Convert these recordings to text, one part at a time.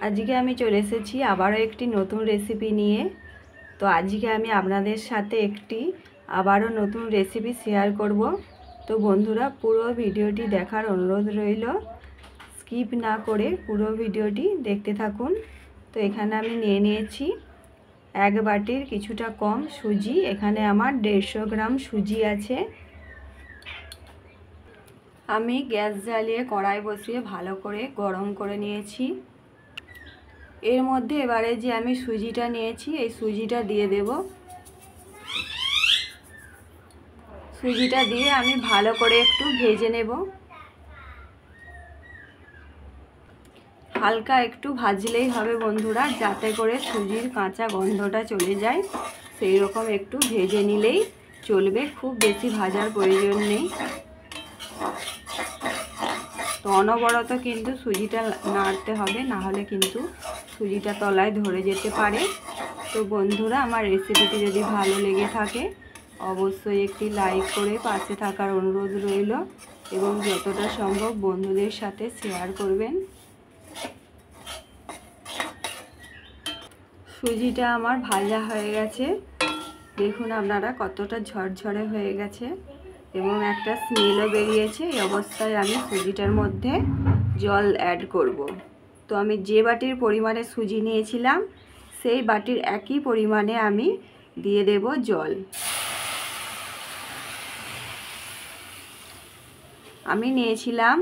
আজকে আমি চলে এসেছি আবারও একটি নতুন রেসিপি নিয়ে। তো আজকে আমি আপনাদের সাথে আবারও নতুন রেসিপি শেয়ার করব। তো বন্ধুরা, পুরো ভিডিওটি দেখার অনুরোধ রইল, স্কিপ না করে পুরো ভিডিওটি দেখতে থাকুন। তো এখানে আমি নিয়ে নিয়েছি এক বাটির কিছুটা কম সুজি। এখানে আমার 150 গ্রাম সুজি আছে। আমি গ্যাস জ্বালিয়ে কড়াই বসিয়ে ভালো করে গরম করে নিয়েছি। এর মধ্যে এবারে যে আমি সুজিটা নিয়েছি এই সুজিটা দিয়ে দেব। সুজিটা দিয়ে আমি ভালো করে একটু ভেজে নেব। হালকা একটু ভাজলেই হবে বন্ধুরা, যাতে করে সুজির কাঁচা গন্ধটা চলে যায়। সেই রকম একটু ভেজে নিলেই চলবে, খুব বেশি ভাজার প্রয়োজন নেই। তো অনবরত কিন্তু সুজিটা নাড়তে হবে, না হলে কিন্তু সুজিটা তলায় ধরে যেতে পারে। তো বন্ধুরা, আমার রেসিপিটি যদি ভালো লেগে থাকে অবশ্যই একটি লাইক করে পাশে থাকার অনুরোধ রইল, এবং যতটা সম্ভব বন্ধুদের সাথে শেয়ার করবেন। সুজিটা আমার ভাজা হয়ে গেছে, দেখুন আপনারা কতটা ঝরঝরে হয়ে গেছে এবং একটা স্মেলও বেরিয়েছে। এই অবস্থায় আমি সুজিটার মধ্যে জল অ্যাড করব। তো আমি যে বাটির পরিমাণে সুজি নিয়েছিলাম সেই বাটির একই পরিমাণে আমি দিয়ে দেব জল। আমি নিয়েছিলাম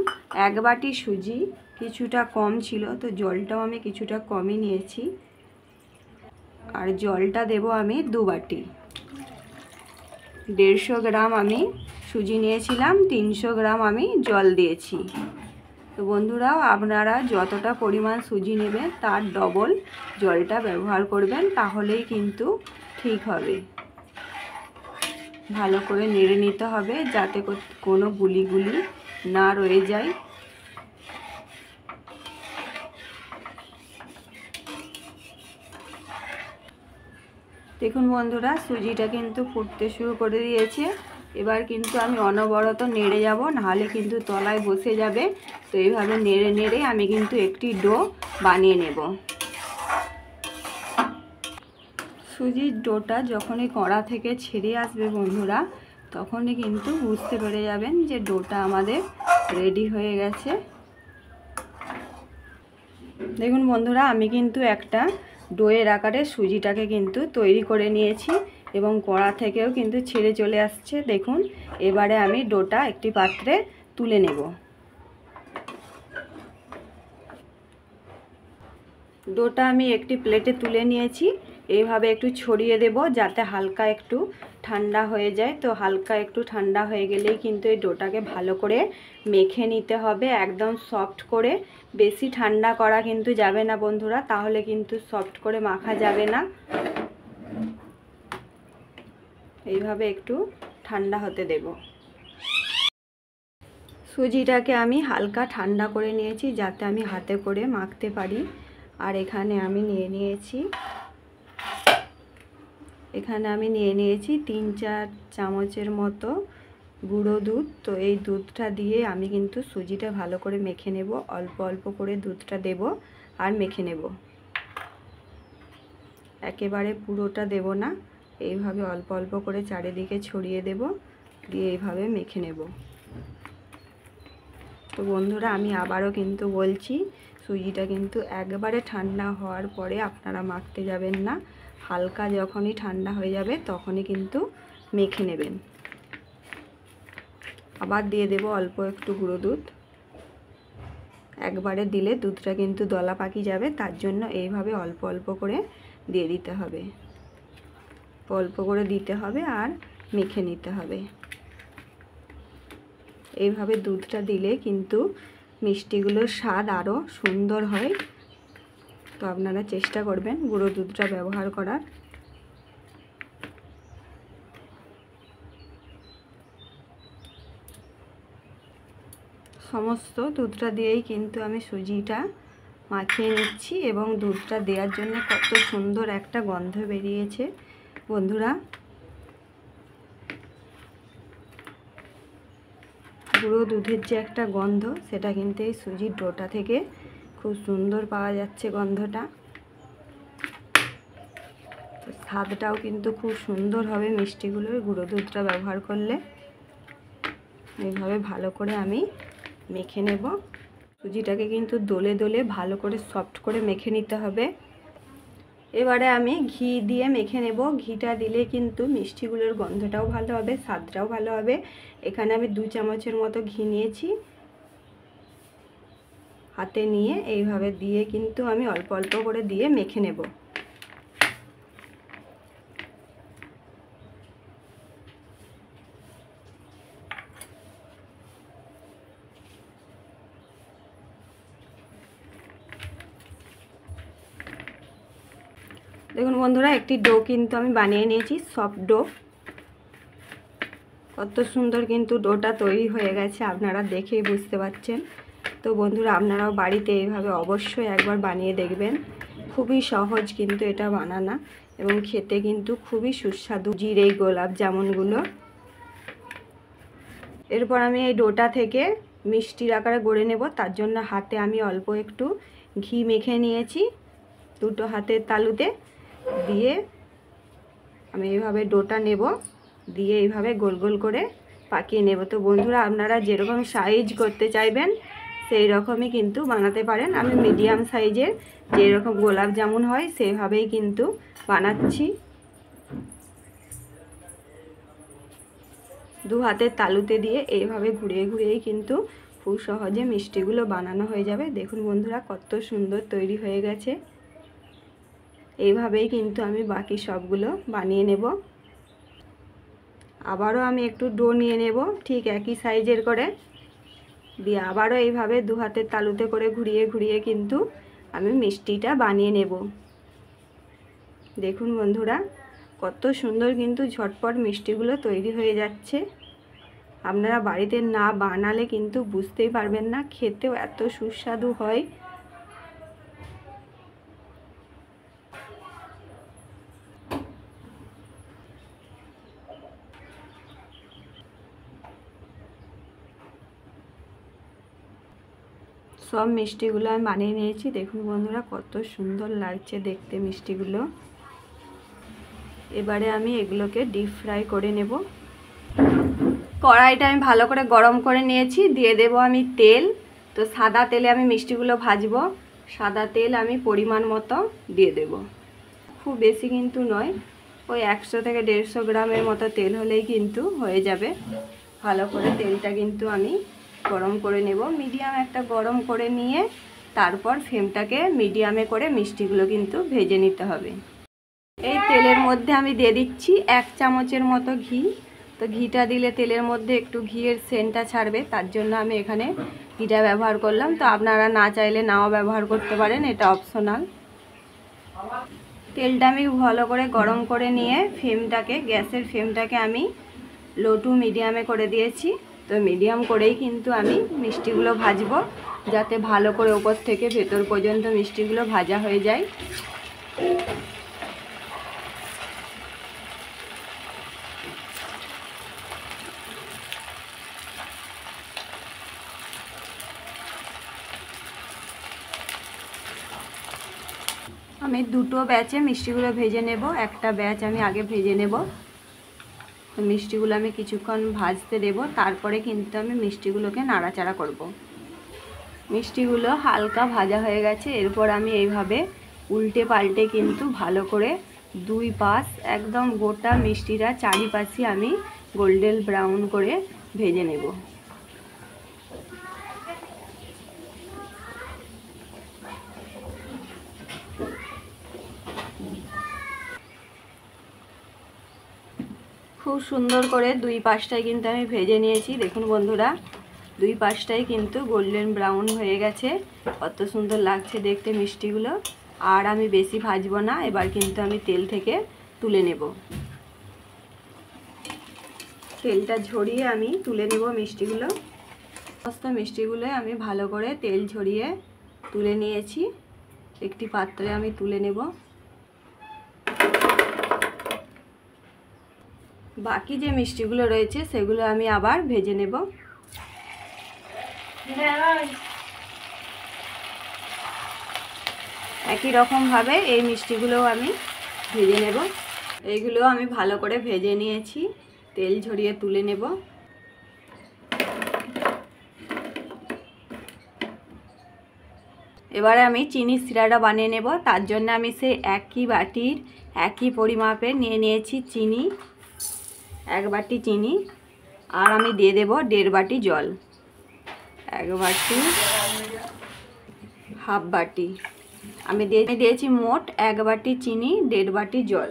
এক বাটি সুজি, কিছুটা কম ছিল, তো জলটাও আমি কিছুটা কমই নিয়েছি। আর জলটা দেব আমি 2 বাটি। 150 গ্রাম আমি সুজি নিয়েছিলাম, 300 গ্রাম আমি জল দিয়েছি। তো বন্ধুরাও আপনারা যতটা পরিমাণ সুজি নেবেন তার ডবল জলটা ব্যবহার করবেন, তাহলেই কিন্তু ঠিক হবে। ভালো করে নেড়ে নিতে হবে যাতে কোনো গুলি না রয়ে যায়। দেখুন বন্ধুরা, সুজিটা কিন্তু ফুটতে শুরু করে দিয়েছে। এবার কিন্তু আমি অনবরত নেড়ে যাব, নাহলে কিন্তু তলায় বসে যাবে। তো এইভাবে নেড়ে নেড়ে আমি কিন্তু একটি ডো বানিয়ে নেব। সুজির ডোটা যখনই কড়া থেকে ছেড়ে আসবে বন্ধুরা, তখনই কিন্তু বুঝতে পেরে যাবেন যে ডোটা আমাদের রেডি হয়ে গেছে। দেখুন বন্ধুরা, আমি কিন্তু একটা ডোয়ের আকারে সুজিটাকে কিন্তু তৈরি করে নিয়েছি এবং কড়া থেকেও কিন্তু ছেড়ে চলে আসছে। দেখুন, এবারে আমি ডোটা একটি পাত্রে তুলে নেব। ডোটা আমি একটি প্লেটে তুলে নিয়েছি। এইভাবে একটু ছড়িয়ে দেব যাতে হালকা একটু ঠান্ডা হয়ে যায়। তো হালকা একটু ঠান্ডা হয়ে গেলেই কিন্তু এই ডোটাকে ভালো করে মেখে নিতে হবে, একদম সফট করে। বেশি ঠান্ডা করা কিন্তু যাবে না বন্ধুরা, তাহলে কিন্তু সফট করে মাখা যাবে না। এইভাবে একটু ঠান্ডা হতে দেব। সুজিটাকে আমি হালকা ঠান্ডা করে নিয়েছি যাতে আমি হাতে করে মাখতে পারি। আর এখানে আমি নিয়ে নিয়েছি 3-4 চামচের মতো গুঁড়ো দুধ। তো এই দুধটা দিয়ে আমি কিন্তু সুজিটা ভালো করে মেখে নেব। অল্প অল্প করে দুধটা দেব আর মেখে নেব, একেবারে পুরোটা দেব না। এইভাবে অল্প অল্প করে চারিদিকে ছড়িয়ে দেব, দিয়ে এইভাবে মেখে নেব। তো বন্ধুরা, আমি আবারও কিন্তু বলছি, সুজিটা কিন্তু একবারে ঠান্ডা হওয়ার পরে আপনারা মাখতে যাবেন না। হালকা যখনই ঠান্ডা হয়ে যাবে তখনই কিন্তু মেখে নেবেন। আবার দিয়ে দেব অল্প একটু গুঁড়ো দুধ। একবারে দিলে দুধটা কিন্তু দলা পাকি যাবে, তার জন্য এইভাবে অল্প অল্প করে দিয়ে দিতে হবে। অল্প করে দিতে হবে আর মেখে নিতে হবে। এইভাবে দুধটা দিলে কিন্তু মিষ্টিগুলোর স্বাদ আরও সুন্দর হয়। তো আপনারা চেষ্টা করবেন গুঁড়ো দুধটা ব্যবহার করার। সমস্ত দুধটা দিয়েই কিন্তু আমি সুজিটা মাখিয়ে নিচ্ছি, এবং দুধটা দেওয়ার জন্য কত সুন্দর একটা গন্ধ বেরিয়েছে বন্ধুরা। গুঁড়ো দুধের যে একটা গন্ধ, সেটা কিন্তু এই সুজির ডোটা থেকে খুব সুন্দর পাওয়া যাচ্ছে গন্ধটা। তো স্বাদটাও কিন্তু খুব সুন্দর হবে মিষ্টিগুলোর গুঁড়ো দুধটা ব্যবহার করলে। এইভাবে ভালো করে আমি মেখে নেব। সুজিটাকে কিন্তু দোলে দোলে ভালো করে সফট করে মেখে নিতে হবে। এবারে আমি ঘি দিয়ে মেখে নেব। ঘিটা দিলে কিন্তু মিষ্টিগুলোর গন্ধটাও ভালো হবে, স্বাদটাও ভালো হবে। এখানে আমি 2 চামচের মতো ঘি নিয়েছি। হাতে নিয়ে এইভাবে দিয়ে কিন্তু আমি অল্প অল্প করে দিয়ে মেখে নেব। দেখুন বন্ধুরা, একটি ডো কিন্তু আমি বানিয়ে নিয়েছি, সফট ডো। কত সুন্দর কিন্তু ডোটা তৈরি হয়ে গেছে, আপনারা দেখেই বুঝতে পারছেন। তো বন্ধুরা, আপনারাও বাড়িতে এইভাবে অবশ্যই একবার বানিয়ে দেখবেন। খুবই সহজ কিন্তু এটা বানানো, এবং খেতে কিন্তু খুবই সুস্বাদু জিরে গোলাপ জামুনগুলো। এরপর আমি এই ডোটা থেকে মিষ্টির আকারে গড়ে নেব। তার জন্য হাতে আমি অল্প একটু ঘি মেখে নিয়েছি, দুটো হাতের তালুতে দিয়ে আমি এইভাবে ডোটা নেব, দিয়ে এইভাবে গোল গোল করে পাকিয়ে নেব। তো বন্ধুরা, আপনারা যেরকম সাইজ করতে চাইবেন সেই রকমই কিন্তু বানাতে পারেন। আমি মিডিয়াম সাইজের যেরকম গোলাপ জামুন হয় সেইভাবেই কিন্তু বানাচ্ছি। 2 হাতের তালুতে দিয়ে এইভাবে ঘুরিয়ে ঘুরিয়েই কিন্তু খুব সহজে মিষ্টিগুলো বানানো হয়ে যাবে। দেখুন বন্ধুরা, কত সুন্দর তৈরি হয়ে গেছে। এইভাবেই কিন্তু আমি বাকি সবগুলো বানিয়ে নেব। আবারও আমি একটু ডো নিয়ে নেব ঠিক একই সাইজের করে, দিয়ে আবারও এইভাবে 2 হাতের তালুতে করে ঘুরিয়ে ঘুরিয়ে কিন্তু আমি মিষ্টিটা বানিয়ে নেব। দেখুন বন্ধুরা, কত সুন্দর কিন্তু ঝটপট মিষ্টিগুলো তৈরি হয়ে যাচ্ছে। আপনারা বাড়িতে না বানালে কিন্তু বুঝতেই পারবেন না, খেতেও এত সুস্বাদু হয়। সব মিষ্টিগুলো আমি বানিয়ে নিয়েছি। দেখুন বন্ধুরা, কত সুন্দর লাগছে দেখতে মিষ্টিগুলো। এবারে আমি এগুলোকে ডিপ ফ্রাই করে নেব। কড়াইটা আমি ভালো করে গরম করে নিয়েছি, দিয়ে দেব আমি তেল। তো সাদা তেলে আমি মিষ্টিগুলো ভাজবো। সাদা তেল আমি পরিমাণ মতো দিয়ে দেব, খুব বেশি কিন্তু নয়, ওই 100 থেকে 150 গ্রামের মতো তেল হলেই কিন্তু হয়ে যাবে। ভালো করে তেলটা কিন্তু আমি গরম করে নেব। মিডিয়াম একটা গরম করে নিয়ে তারপর ফ্লেমটাকে মিডিয়ামে করে মিষ্টিগুলো কিন্তু ভেজে নিতে হবে। এই তেলের মধ্যে আমি দিয়ে দিচ্ছি 1 চামচের মতো ঘি। তো ঘিটা দিলে তেলের মধ্যে একটু ঘিয়ের সেন্টটা ছাড়বে, তার জন্য আমি এখানে ঘিটা ব্যবহার করলাম। তো আপনারা না চাইলে নাও ব্যবহার করতে পারেন, এটা অপশনাল। তেলটা আমি ভালো করে গরম করে নিয়ে গ্যাসের ফ্লেমটাকে আমি লো টু মিডিয়ামে করে দিয়েছি। তো মিডিয়াম করেই কিন্তু আমি মিষ্টিগুলো ভাজবো, যাতে ভালো করে ওপর থেকে ভেতর পর্যন্ত মিষ্টিগুলো ভাজা হয়ে যায়। আমি দুটো ব্যাচে মিষ্টিগুলো ভেজে নেব। একটা ব্যাচ আমি আগে ভেজে নেব। তো মিষ্টিগুলো আমি কিছুক্ষণ ভাজতে দেব, তারপরে কিন্তু আমি মিষ্টিগুলোকে নাড়াচাড়া করব। মিষ্টিগুলো হালকা ভাজা হয়ে গেছে। এরপর আমি এইভাবে উল্টে পাল্টে কিন্তু ভালো করে 2 পাশ একদম গোটা মিষ্টিটা চারিপাশে আমি গোল্ডেন ব্রাউন করে ভেজে নেব। খুব সুন্দর করে 2 পাশটাই কিন্তু আমি ভেজে নিয়েছি। দেখুন বন্ধুরা, 2 পাশটাই কিন্তু গোল্ডেন ব্রাউন হয়ে গেছে। কত সুন্দর লাগছে দেখতে মিষ্টিগুলো। আর আমি বেশি ভাজবো না, এবার কিন্তু আমি তেল থেকে তুলে নেব। তেলটা ঝরিয়ে আমি তুলে নেব মিষ্টিগুলো। সমস্ত মিষ্টিগুলো আমি ভালো করে তেল ঝরিয়ে তুলে নিয়েছি। একটি পাত্রে আমি তুলে নেব। বাকি যে মিষ্টিগুলো রয়েছে সেগুলো আমি আবার ভেজে নেব। একই রকমভাবে এই মিষ্টিগুলোও আমি ভেজে নেব। এইগুলো আমি ভালো করে ভেজে নিয়েছি, তেল ঝরিয়ে তুলে নেব। এবারে আমি চিনির সিরাটা বানিয়ে নেব। তার জন্য আমি সেই একই বাটির একই পরিমাপে নিয়ে নিয়েছি চিনি, 1 বাটি চিনি, আর আমি দিয়ে দেব 1.5 বাটি জল। 1 বাটি, হাফ বাটি আমি দিয়েছি মোট 1 বাটি চিনি, 1.5 বাটি জল।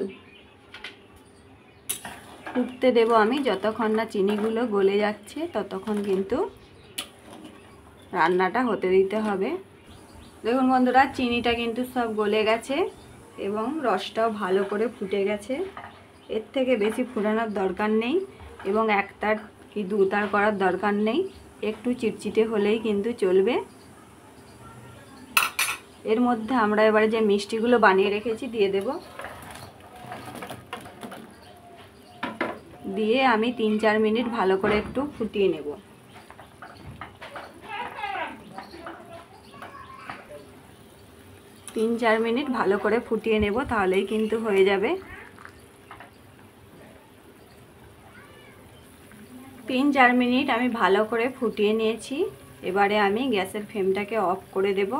ফুটতে দেব আমি, যতক্ষণ না চিনিগুলো গলে যাচ্ছে ততক্ষণ কিন্তু রান্নাটা হতে দিতে হবে। দেখুন বন্ধুরা, চিনিটা কিন্তু সব গলে গেছে এবং রসটাও ভালো করে ফুটে গেছে। এর থেকে বেশি ফোটানোর দরকার নেই এবং 1 তার কি 2 তার করার দরকার নেই, একটু চিটচিটে হলেই কিন্তু চলবে। এর মধ্যে আমরা এবারে যে মিষ্টিগুলো বানিয়ে রেখেছি দিয়ে দেব। দিয়ে আমি 3-4 মিনিট ভালো করে একটু ফুটিয়ে নেব। তিন চার মিনিট ভালো করে ফুটিয়ে নেব, তাহলেই কিন্তু হয়ে যাবে। 3-4 মিনিট আমি ভালো করে ফুটিয়ে নিয়েছি। এবারে আমি গ্যাসের ফ্লেমটাকে অফ করে দেব।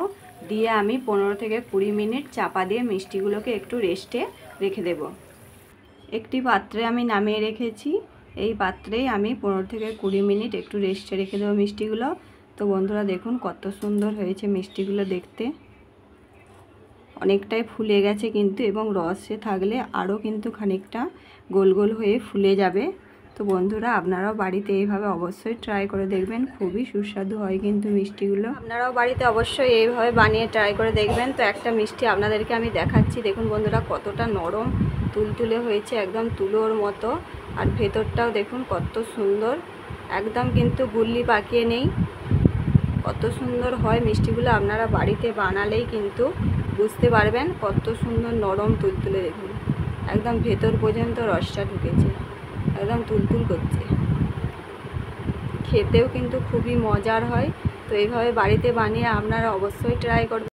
দিয়ে আমি 15 থেকে 20 মিনিট চাপা দিয়ে মিষ্টিগুলোকে একটু রেস্টে রেখে দেব। একটি পাত্রে আমি নামিয়ে রেখেছি, এই পাত্রেই আমি 15 থেকে 20 মিনিট একটু রেস্টে রেখে দেবো মিষ্টিগুলো। তো বন্ধুরা দেখুন কত সুন্দর হয়েছে মিষ্টিগুলো দেখতে, অনেকটাই ফুলে গেছে কিন্তু, এবং রসে থাকলে আরও কিন্তু খানিকটা গোল গোল হয়ে ফুলে যাবে। তো বন্ধুরা আপনারাও বাড়িতে এইভাবে অবশ্যই ট্রাই করে দেখবেন, খুবই সুস্বাদু হয় কিন্তু মিষ্টিগুলো। আপনারাও বাড়িতে অবশ্যই এইভাবে বানিয়ে ট্রাই করে দেখবেন। তো একটা মিষ্টি আপনাদেরকে আমি দেখাচ্ছি, দেখুন বন্ধুরা কতটা নরম তুলতুলে হয়েছে, একদম তুলোর মতো। আর ভেতরটাও দেখুন কত সুন্দর, একদম কিন্তু গুল্লি পাকিয়ে নেই, কত সুন্দর হয় মিষ্টিগুলো। আপনারা বাড়িতে বানালেই কিন্তু বুঝতে পারবেন কত সুন্দর নরম তুলতুলে। দেখুন একদম ভেতর পর্যন্ত রসটা ঢুকেছে, একদম তুলতুল করছে, খেতেও কিন্তু খুবই মজার হয়। তো এইভাবে বাড়িতে বানিয়ে আপনারা অবশ্যই ট্রাই করবেন।